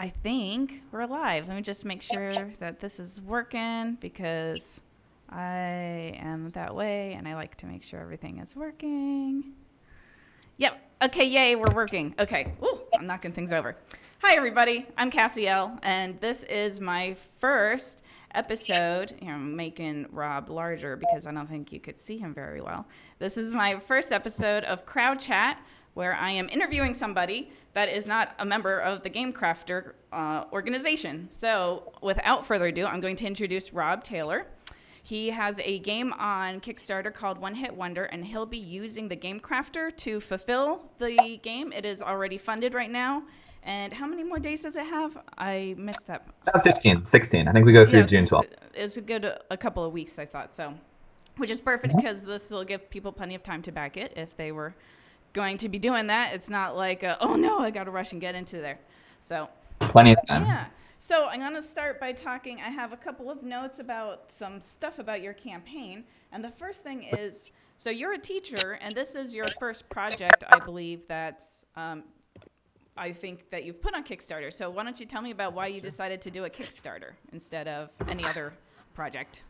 I think we're live. Let me just make sure that this is working because I am that way and I like to make sure everything is working. Yep. Okay, yay, we're working. Okay. Ooh, I'm knocking things over. Hi, everybody. I'm Cassie Elle, and this is my first episode. Here, I'm making Rob larger because I don't think you could see him very well. This is my first episode of Crowd Chat, where I am interviewing somebody that is not a member of the Game Crafter organization. So, without further ado, I'm going to introduce Rob Taylor. He has a game on Kickstarter called One Hit Wonder, and he'll be using the Game Crafter to fulfill the game. It is already funded right now. And how many more days does it have? I missed that. About 15, 16. I think we go through Yeah, June 12th. it's a good a couple of weeks, I thought. So, which is perfect because this will give people plenty of time to back it if they were going to be doing that. It's not like, oh no, I got to rush and get into there. So, Plenty of time. yeah. So I'm going to start by talking. I have a couple of notes about some stuff about your campaign. And the first thing is, so you're a teacher, and this is your first project, I believe, that's, I think, that you've put on Kickstarter. So why don't you tell me about why you decided to do a Kickstarter instead of any other project?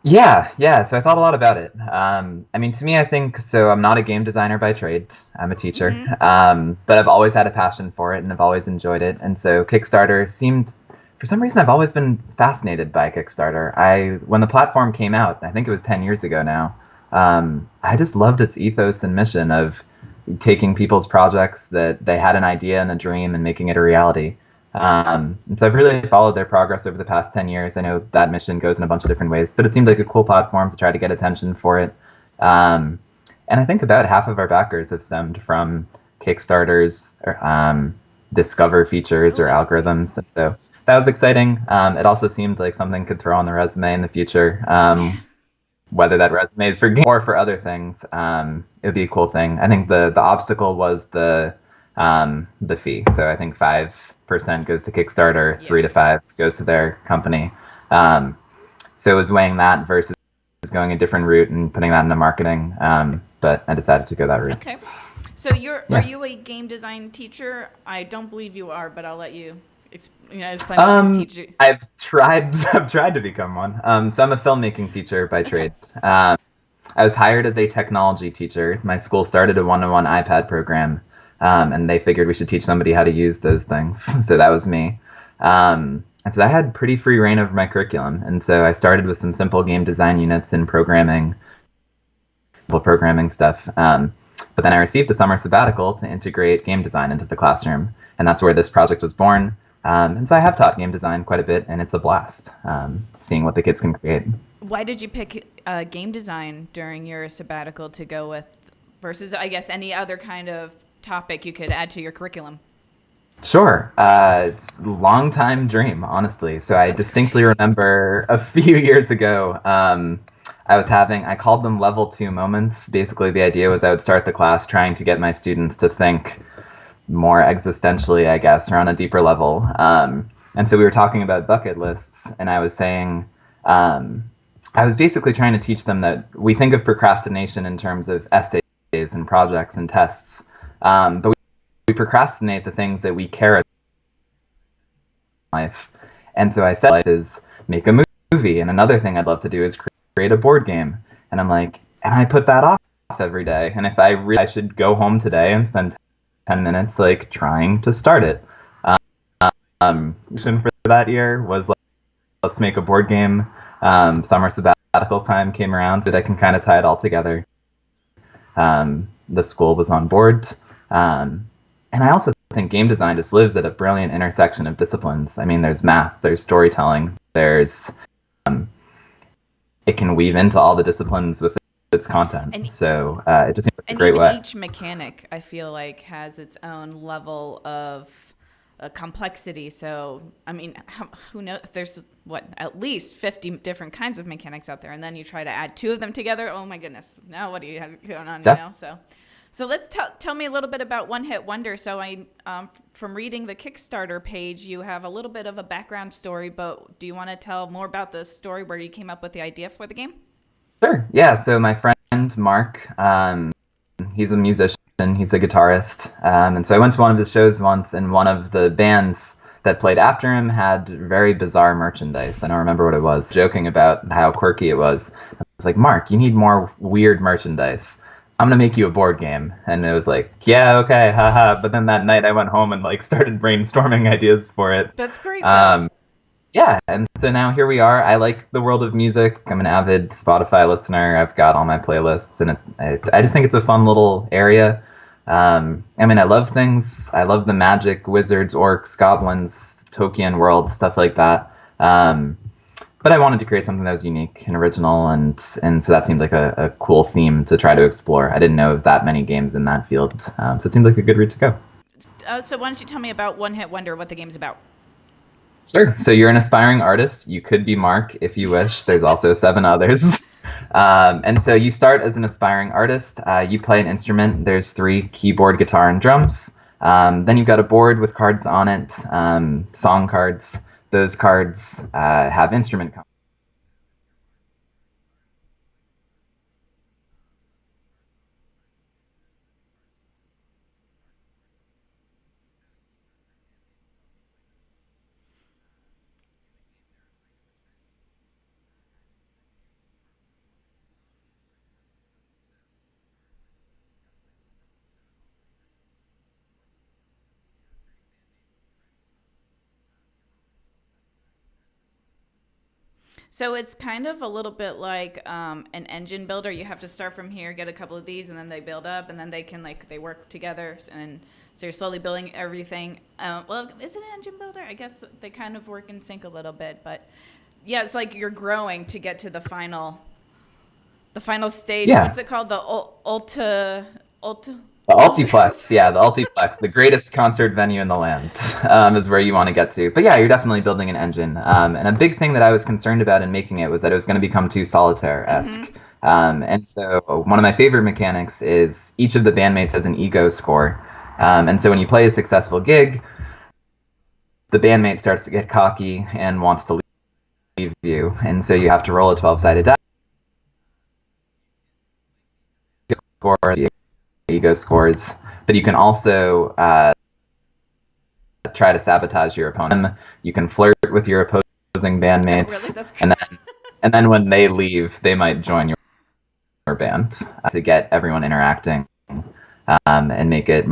Yeah. So I thought a lot about it. To me, I think so. I'm not a game designer by trade. I'm a teacher, Mm-hmm. but I've always had a passion for it, and I've always enjoyed it. And so Kickstarter seemed, for some reason, I've always been fascinated by Kickstarter. When the platform came out, I think it was 10 years ago now. I just loved its ethos and mission of taking people's projects that they had an idea and a dream and making it a reality. And so I've really followed their progress over the past 10 years. I know that mission goes in a bunch of different ways, but it seemed like a cool platform to try to get attention for it. Um, and I think about half of our backers have stemmed from Kickstarter's discover features Oh, or that's great. algorithms. And so that was exciting. It also seemed like something could throw on the resume in the future. Whether that resume is for game or for other things, it would be a cool thing. I think the obstacle was the fee. So I think 5% goes to Kickstarter, Yeah. 3 to 5 goes to their company. Um, so it was weighing that versus going a different route and putting that into marketing. But I decided to go that route. Okay. So are Yeah. you a game design teacher? I don't believe you are, but I'll let you. There's plenty of teachers. I've tried. I've tried to become one. So I'm a filmmaking teacher by Okay. trade. I was hired as a technology teacher. My school started a one-on-one iPad program, and they figured we should teach somebody how to use those things. So that was me. And so I had pretty free reign over my curriculum. And so I started with some simple game design units and programming, simple programming stuff. But then I received a summer sabbatical to integrate game design into the classroom. And that's where this project was born. And so I have taught game design quite a bit, and it's a blast seeing what the kids can create. Why did you pick game design during your sabbatical to go with versus, I guess, any other kind of topic you could add to your curriculum? Sure. It's a long time dream, honestly. So I That's distinctly great. remember a few years ago, I called them level 2 moments. Basically, the idea was I would start the class trying to get my students to think more existentially, I guess, or on a deeper level. And so we were talking about bucket lists, and I was saying, I was basically trying to teach them that we think of procrastination in terms of essays and projects and tests, but we procrastinate the things that we care about in life. And so I said, life is make a movie, and another thing I'd love to do is create a board game. And I'm like, and I put that off every day. And if I should go home today and spend 10 minutes like trying to start it. Mission for that year was like, let's make a board game. Summer sabbatical time came around, so that I can kind of tie it all together. The school was on board. And I also think game design just lives at a brilliant intersection of disciplines. I mean, there's math, there's storytelling, it can weave into all the disciplines with its content. And So it just seems like a and great even way. each mechanic, I feel like, has its own level of complexity. So, I mean, who knows? There's what, at least 50 different kinds of mechanics out there, and then you try to add two of them together. Oh my goodness! Now what do you have going on? Def- So let's tell me a little bit about One Hit Wonder. So from reading the Kickstarter page, you have a little bit of a background story, but do you want to tell more about the story where you came up with the idea for the game? Sure. Yeah. So my friend Mark, he's a musician. He's a guitarist. And so I went to one of his shows once, and one of the bands that played after him had very bizarre merchandise. I don't remember what it was. Joking about how quirky it was. I was like, Mark, you need more weird merchandise. I'm gonna make you a board game. And it was like, yeah, okay, haha. But then that night I went home and like started brainstorming ideas for it. That's great, though. Um, yeah, and so now here we are. I like the world of music. I'm an avid Spotify listener. I've got all my playlists, and I just think it's a fun little area. I mean, I love things. I love the magic, wizards, orcs, goblins, Tolkien world, stuff like that. But I wanted to create something that was unique and original, and so that seemed like a cool theme to try to explore. I didn't know of that many games in that field, so it seemed like a good route to go. So why don't you tell me about One Hit Wonder, what the game's about? Sure. So you're an aspiring artist. You could be Mark if you wish. There's also seven others. And so you start as an aspiring artist. You play an instrument. There's three: keyboard, guitar, and drums. Then you've got a board with cards on it, song cards. Those cards have instrument. So it's kind of a little bit like an engine builder. You have to start from here, get a couple of these, and then they build up, and then they can they work together, and so you're slowly building everything. Well, is it an engine builder? I guess they kind of work in sync a little bit, but yeah, it's like you're growing to get to the final stage. Yeah. What's it called? The ulta. The Altiplex, yeah, the Altiplex, the greatest concert venue in the land, is where you want to get to. But yeah, you're definitely building an engine. And a big thing that I was concerned about in making it was that it was going to become too solitaire-esque. And so one of my favorite mechanics is each of the bandmates has an ego score. And so when you play a successful gig, the bandmate starts to get cocky and wants to leave you. And so you have to roll a 12-sided die score, the ego scores, but you can also try to sabotage your opponent. You can flirt with your opposing bandmates, Oh, really? That's and then when they leave, they might join your band to get everyone interacting and make it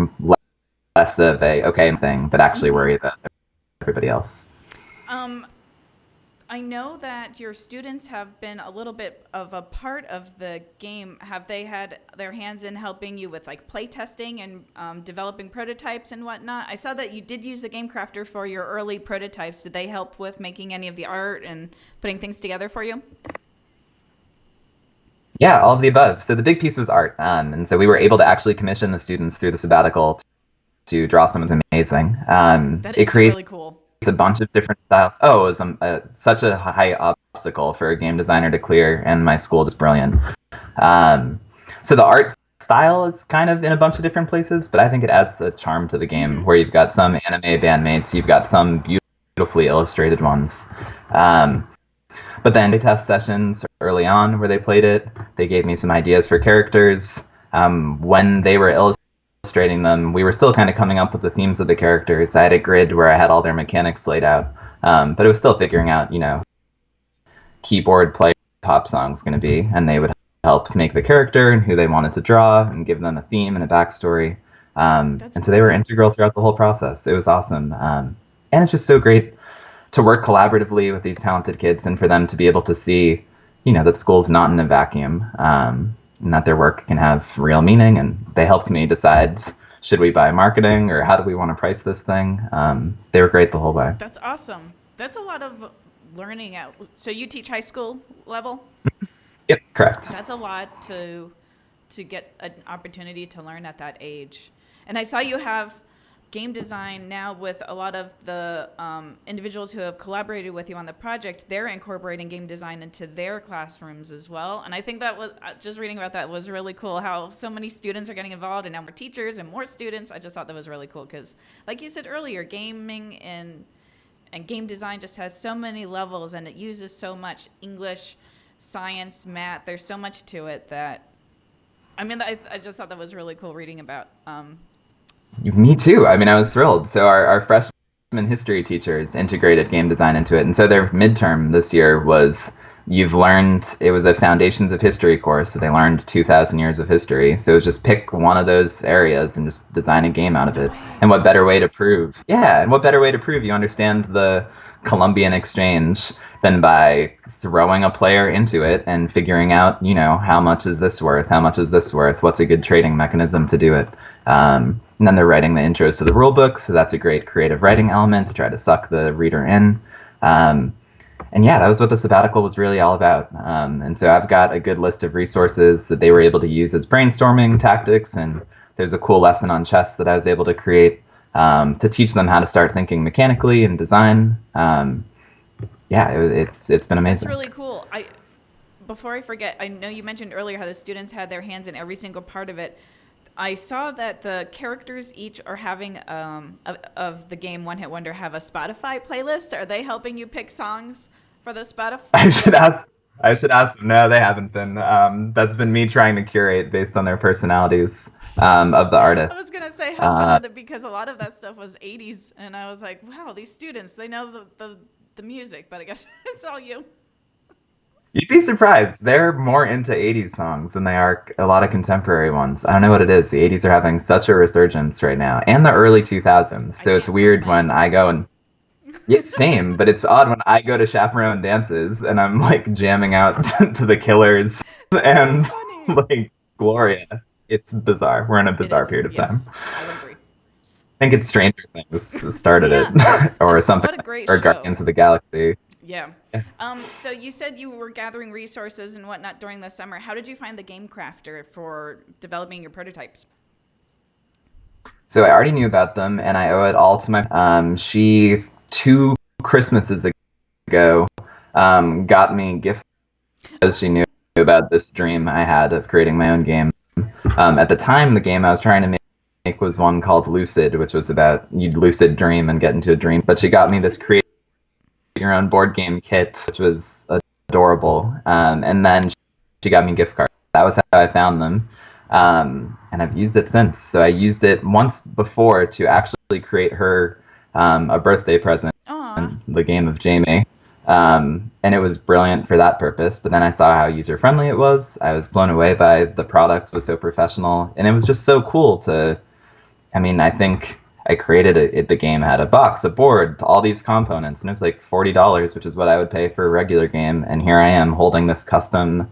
less of a okay thing, but actually worry about everybody else. I know that your students have been a little bit of a part of the game. Have they had their hands in helping you with play testing and developing prototypes and whatnot? I saw that you did use the Game Crafter for your early prototypes. Did they help with making any of the art and putting things together for you? Yeah, all of the above. So the big piece was art, and so we were able to actually commission the students through the sabbatical to draw something amazing. That is really cool. A bunch of different styles. Oh, it was such a high obstacle for a game designer to clear, and my school is brilliant. So the art style is kind of in a bunch of different places, but I think it adds a charm to the game where you've got some anime bandmates, you've got some beautifully illustrated ones. But then they test sessions early on where they played it. They gave me some ideas for characters. When they were illustrating them, we were still kind of coming up with the themes of the characters. I had a grid where I had all their mechanics laid out, but it was still figuring out, keyboard play pop song's going to be, and they would help make the character and who they wanted to draw and give them a theme and a backstory. And so they were integral throughout the whole process. It was awesome. And it's just so great to work collaboratively with these talented kids and for them to be able to see, that school's not in a vacuum. And that their work can have real meaning, and they helped me decide, should we buy marketing or how do we want to price this thing? They were great the whole way. That's awesome. That's a lot of learning out. So you teach high school level? Yep, correct. That's a lot to get an opportunity to learn at that age. And I saw you have game design now with a lot of the individuals who have collaborated with you on the project. They're incorporating game design into their classrooms as well. And I think that was, just reading about that was really cool, how so many students are getting involved and now more teachers and more students. I just thought that was really cool because, like you said earlier, gaming and game design just has so many levels and it uses so much English, science, math. There's so much to it that, I just thought that was really cool reading about. Me too. I was thrilled. So our freshman history teachers integrated game design into it. And so their midterm this year was it was a Foundations of History course. So they learned 2,000 years of history. So it was just pick one of those areas and just design a game out of No it. way. And what better way to prove? Yeah, and what better way to prove you understand the Columbian Exchange than by throwing a player into it and figuring out, how much is this worth? How much is this worth? What's a good trading mechanism to do it? And then they're writing the intros to the rule book, so that's a great creative writing element to try to suck the reader in. And yeah, that was what the sabbatical was really all about. And so I've got a good list of resources that they were able to use as brainstorming tactics, and there's a cool lesson on chess that I was able to create to teach them how to start thinking mechanically and design. It's been amazing. That's really cool. Before I forget, I know you mentioned earlier how the students had their hands in every single part of it. I saw that the characters each are having of the game One Hit Wonder have a Spotify playlist. Are they helping you pick songs for the Spotify? I should ask them. No, they haven't been. That's been me trying to curate based on their personalities of the artist. I was gonna say how fun with it, because a lot of that stuff was '80s, and I was like, wow, these students, they know the music, but I guess it's all you. You'd be surprised. They're more into 80s songs than they are a lot of contemporary ones. I don't know what it is. The 80s are having such a resurgence right now, and the early 2000s. So it's weird when I go and yeah, same, but it's odd when I go to chaperone dances and I'm like jamming out to the Killers and So funny. like Gloria. It's bizarre. We're in a It bizarre is. period of time. Yes, I would agree. I think it's Stranger Things started Yeah. it, or something, What a great or show. Guardians of the Galaxy. Yeah. So you said you were gathering resources and whatnot during the summer. How did you find the game crafter for developing your prototypes? So I already knew about them, and I owe it all to my. She 2 Christmases ago got me gift because she knew about this dream I had of creating my own game. At the time, the game I was trying to make was one called Lucid, which was about you'd lucid dream and get into a dream. But she got me this create your own board game kit, which was adorable. And then she got me gift cards. That was how I found them. And I've used it since. So I used it once before to actually create her a birthday present, Aw. the game of Jamie. And it was brilliant for that purpose. But then I saw how user-friendly it was. I was blown away by the product, was so professional. And it was just so cool to, I think I created it. The game had a box, a board, all these components. And it was like $40, which is what I would pay for a regular game. And here I am holding this custom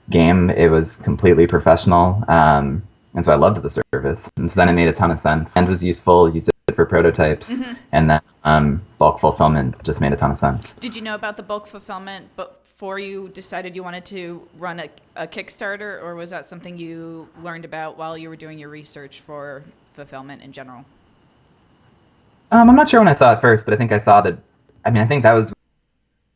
game. It was completely professional. And so I loved the service. And so then it made a ton of sense and was useful. Used it for prototypes. Mm-hmm. And then bulk fulfillment just made a ton of sense. Did you know about the bulk fulfillment before you decided you wanted to run a Kickstarter, or was that something you learned about while you were doing your research for fulfillment in general? I'm not sure when I saw it first, but I think I saw that. I think that was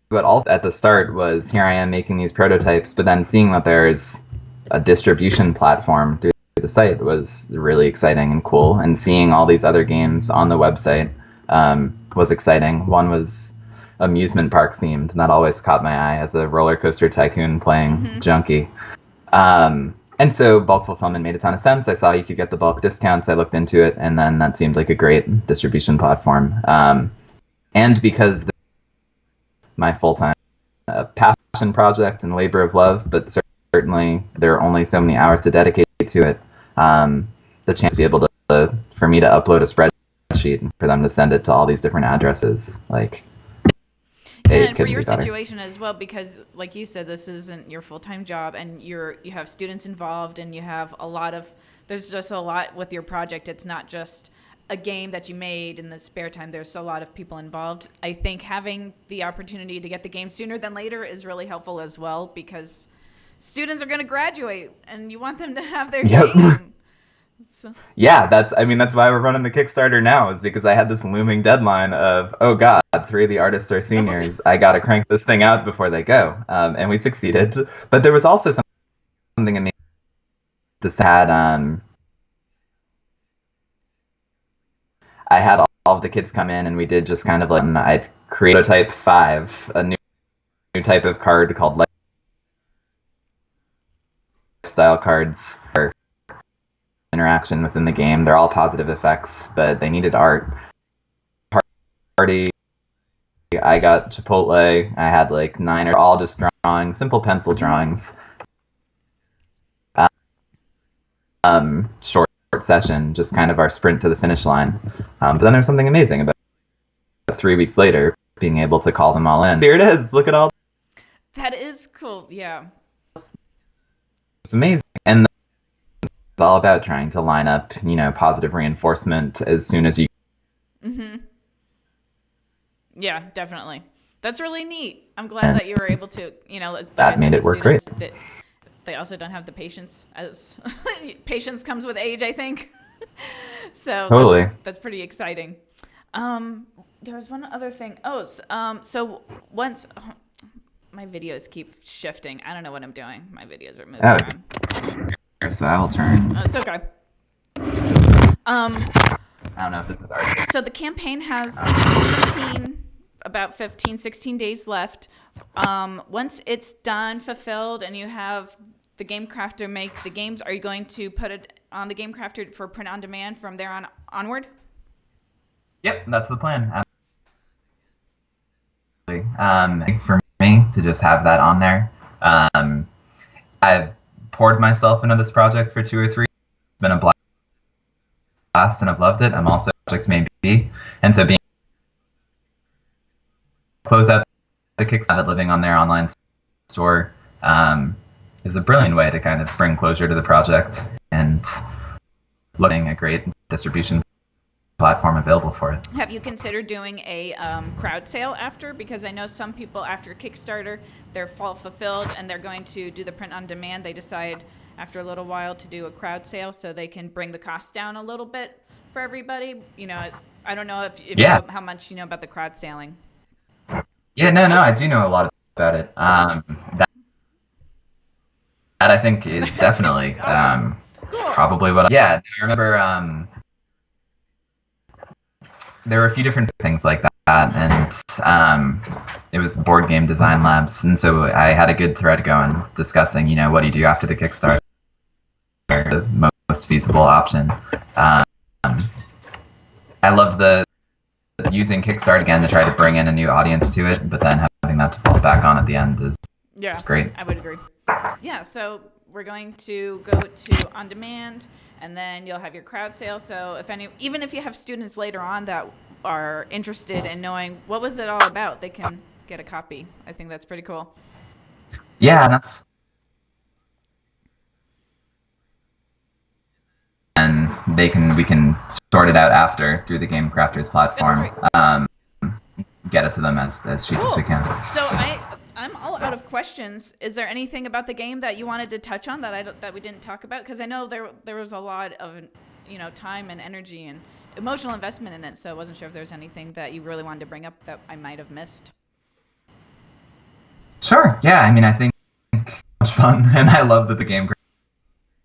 what also at the start was here I am making these prototypes, but then seeing that there's a distribution platform through the site was really exciting and cool. And seeing all these other games on the website was exciting. One was amusement park themed, and that always caught my eye as a roller coaster tycoon playing junkie. And so bulk fulfillment made a ton of sense. I saw you could get the bulk discounts. I looked into it, and then that seemed like a great distribution platform. And because my full-time passion project and labor of love, but certainly there are only so many hours to dedicate to it. The chance to be able for me to upload a spreadsheet and for them to send it to all these different addresses, like. And for your situation as well, because like you said, this isn't your full-time job, and you have students involved, and you have there's just a lot with your project. It's not just a game that you made in the spare time. There's a lot of people involved. I think having the opportunity to get the game sooner than later is really helpful as well, because students are going to graduate and you want them to have their game. So. Yeah, that's why we're running the Kickstarter now, is because I had this looming deadline of, oh God, 3 of the artists are seniors. I got to crank this thing out before they go. And we succeeded. But there was also something amazing. Just had, I had all of the kids come in and we did just kind of like, I'd create type 5, a new type of card called lifestyle cards. Interaction within the game. They're all positive effects, but they needed art. party. I got Chipotle. I had like 9 or all just drawings, simple pencil drawings. Short session, just kind of our sprint to the finish line. But then there's something amazing about 3 weeks later being able to call them all in. Here it is. Look at all. That is cool. Yeah. It's amazing. And it's all about trying to line up, positive reinforcement as soon as you. Mm-hmm. Yeah, definitely. That's really neat. I'm glad that you were able to, That made it work great. They also don't have the patience as patience comes with age, I think. So Totally. that's pretty exciting. There was one other thing. So once my videos keep shifting. I don't know what I'm doing. My videos are moving around. So I will turn. It's okay. I don't know if this is art. So the campaign has about 15, 16 days left. Once it's done, fulfilled, and you have the Game Crafter make the games, are you going to put it on the Game Crafter for print on demand from there onward? Yep, that's the plan. For me to just have that on there. I've poured myself into this project for 2 or 3. It's been a blast, and I've loved it. I'm also projects maybe, and so being close out the Kickstarter, living on their online store is a brilliant way to kind of bring closure to the project and looking a great distribution platform available for it. Have you considered doing a crowd sale after? Because I know some people after Kickstarter, they're fulfilled and they're going to do the print on demand. They decide after a little while to do a crowd sale so they can bring the cost down a little bit for everybody. I don't know if you know how much you know about the crowd selling. Yeah, no, I do know a lot about it. That I think is definitely Awesome. Cool. probably what. I remember. There were a few different things like that, and it was Board Game Design Labs, and so I had a good thread going discussing, what do you do after the Kickstarter, the most feasible option. I loved the using Kickstarter again to try to bring in a new audience to it, but then having that to fall back on at the end is great. I would agree. Yeah, so we're going to go to on demand, and then you'll have your crowd sale. So even if you have students later on that are interested in knowing what was it all about, they can get a copy. I think that's pretty cool. Yeah, and we can sort it out after through the Game Crafters platform. Get it to them as cheap as we can. So I'm all out of questions. Is there anything about the game that you wanted to touch on that we didn't talk about? Because I know there was a lot of time and energy and emotional investment in it. So I wasn't sure if there was anything that you really wanted to bring up that I might have missed. Sure. Yeah. I mean, I think it's much fun, and I love that the Game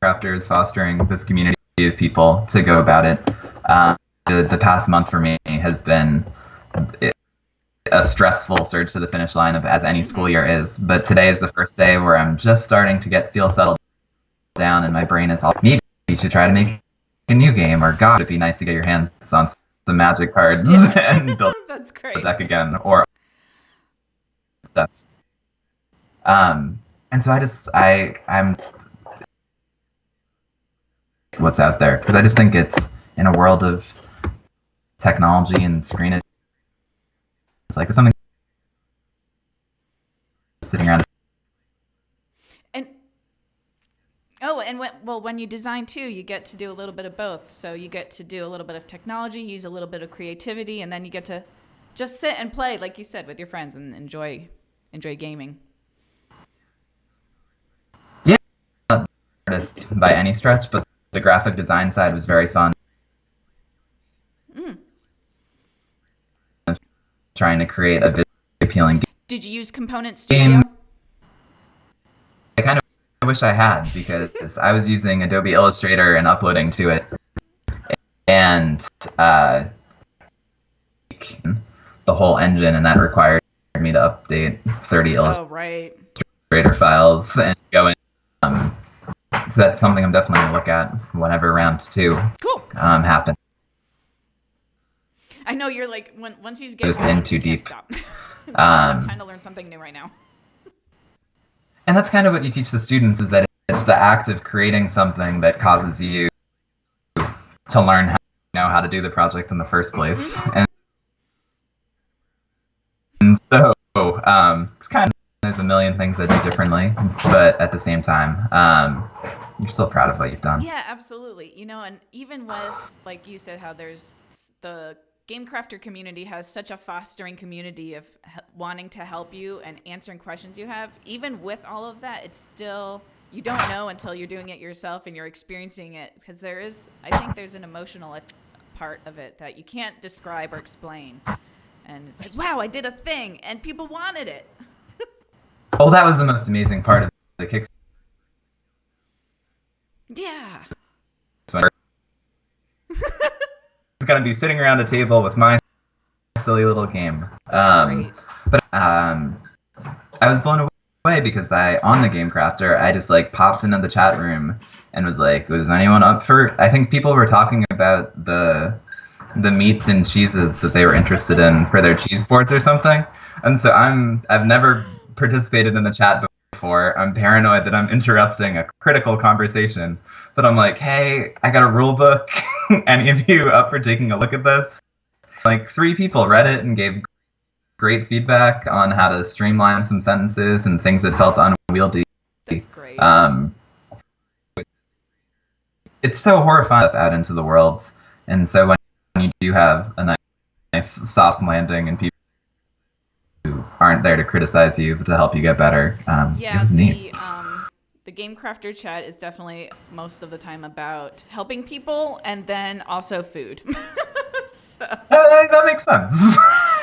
Crafter is fostering this community of people to go about it. The past month for me has been a stressful surge to the finish line as any school year is, but today is the first day where I'm just starting to feel settled down, and my brain is all, maybe you should try to make a new game, or God, it'd be nice to get your hands on some magic cards and build That's great. the deck again, or stuff. And so I'm what's out there, because I just think it's in a world of technology and screen. It's like something sitting around. When you design too, you get to do a little bit of both. So you get to do a little bit of technology, use a little bit of creativity, and then you get to just sit and play, like you said, with your friends and enjoy gaming. Yeah, not an artist by any stretch, but the graphic design side was very fun. Trying to create a visually appealing game. Did you use Component Studio? I kind of wish I had, because I was using Adobe Illustrator and uploading to it, and the whole engine, and that required me to update 30 Illustrator files and go in. So that's something I'm definitely going to look at whenever round 2 happens. I no, you're like once you get Just in too you can't deep. stop. I have time to learn something new right now. And that's kind of what you teach the students, is that it's the act of creating something that causes you to learn how to do the project in the first place. And so it's kind of, there's a million things I do differently, but at the same time, you're still proud of what you've done. Yeah, absolutely. And even with, like you said, how there's the Game Crafter community has such a fostering community of wanting to help you and answering questions you have. Even with all of that, it's still, you don't know until you're doing it yourself and you're experiencing it, because I think there's an emotional part of it that you can't describe or explain. And it's like, wow, I did a thing and people wanted it. Well, that was the most amazing part of the Kickstarter. Yeah. It's going to be sitting around a table with my silly little game. But I was blown away because on the Game Crafter, I just like popped into the chat room and was like, was anyone up for, I think people were talking about the meats and cheeses that they were interested in for their cheese boards or something. And so I've never participated in the chat before. I'm paranoid that I'm interrupting a critical conversation. But I'm like, hey, I got a rule book. Any of you up for taking a look at this? Like 3 people read it and gave great feedback on how to streamline some sentences and things that felt unwieldy. That's great. It's so horrifying to out into the world. And so when you do have a nice soft landing and people who aren't there to criticize you but to help you get better, it was neat. The Game Crafter chat is definitely most of the time about helping people and then also food. So. That makes sense.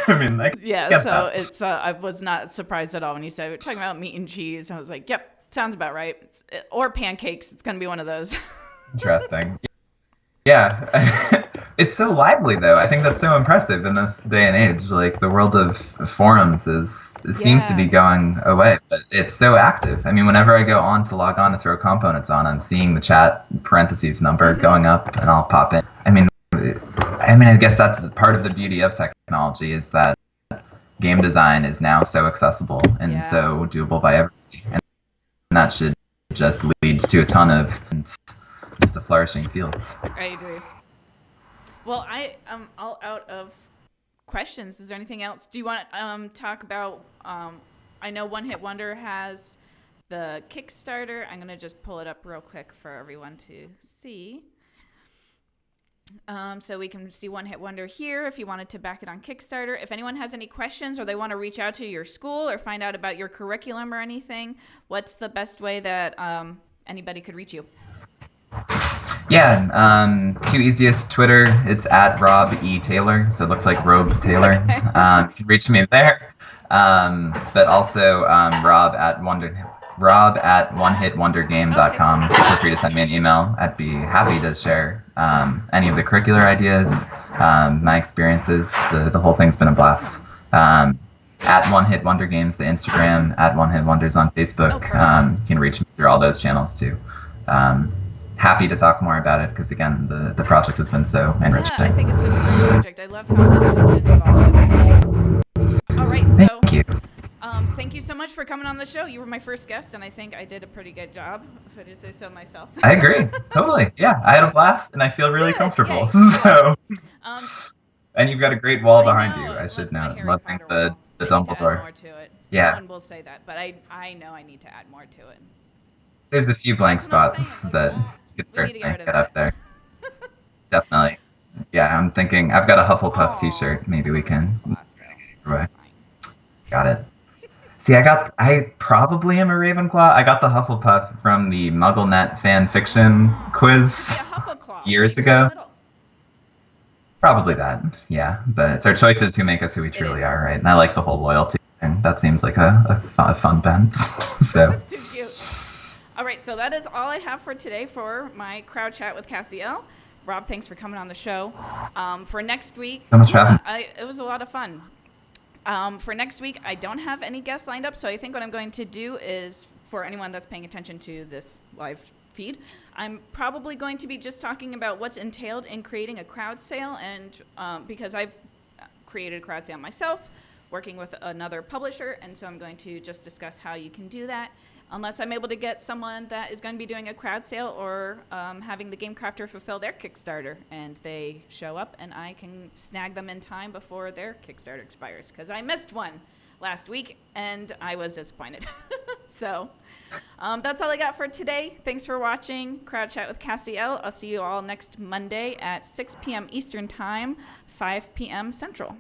I mean, it's I was not surprised at all when you said we're talking about meat and cheese. I was like, yep, sounds about right. Or pancakes. It's going to be one of those. Interesting. Yeah. It's so lively, though. I think that's so impressive in this day and age. Like, the world of forums seems to be going away, but it's so active. I mean, whenever I go on to log on to throw components on, I'm seeing the chat parentheses number going up, and I'll pop in. I mean, I guess that's part of the beauty of technology, is that game design is now so accessible and so doable by everybody, and that should just lead to a ton of just a flourishing field. I agree. Well, I am all out of questions. Is there anything else? Do you want to talk about, I know One Hit Wonder has the Kickstarter. I'm going to just pull it up real quick for everyone to see. So we can see One Hit Wonder here if you wanted to back it on Kickstarter. If anyone has any questions or they want to reach out to your school or find out about your curriculum or anything, what's the best way that anybody could reach you? Yeah, 2 easiest. Twitter, it's at Rob E. Taylor, so it looks like Robe Taylor. Okay. You can reach me there. But also Rob at onehitwondergame.com. Okay. Feel free to send me an email. I'd be happy to share any of the curricular ideas, my experiences. The whole thing's been a blast. At One Hit Wonder Games, the Instagram, at One Hit Wonders on Facebook. You can reach me through all those channels too. Happy to talk more about it because, again, the project has been so enriching. Yeah, I think it's such a great project. I love how much has been involved. All right, so thank you. Thank you so much for coming on the show. You were my first guest, and I think I did a pretty good job, if I do say so myself. I agree. Totally. Yeah, I had a blast, and I feel really comfortable. Yay. So, and you've got a great wall behind you, I should know. Loving the Dumbledore. More to it. Yeah. No one will say that, but I know I need to add more to it. There's a few blank spots that you could start to get up there. Definitely. Yeah, I'm thinking, I've got a Hufflepuff t-shirt. Maybe we can. Got it. See, I probably am a Ravenclaw. I got the Hufflepuff from the MuggleNet fan fiction quiz years ago. Probably that, yeah. But it's our choices who make us who we truly are, right? And I like the whole loyalty thing. That seems like a fun bent. So. Too cute. All right, so that is all I have for today for my crowd chat with Cassie Elle. Rob, thanks for coming on the show. For next week, so much fun. It was a lot of fun. For next week, I don't have any guests lined up, so I think what I'm going to do is, for anyone that's paying attention to this live feed, I'm probably going to be just talking about what's entailed in creating a crowd sale, and because I've created a crowd sale myself, working with another publisher, and so I'm going to just discuss how you can do that. Unless I'm able to get someone that is going to be doing a crowd sale or having the game crafter fulfill their Kickstarter, and they show up and I can snag them in time before their Kickstarter expires, because I missed one last week and I was disappointed. So that's all I got for today. Thanks for watching Crowd Chat with Cassie Elle. I'll see you all next Monday at 6 p.m. Eastern Time, 5 p.m. Central.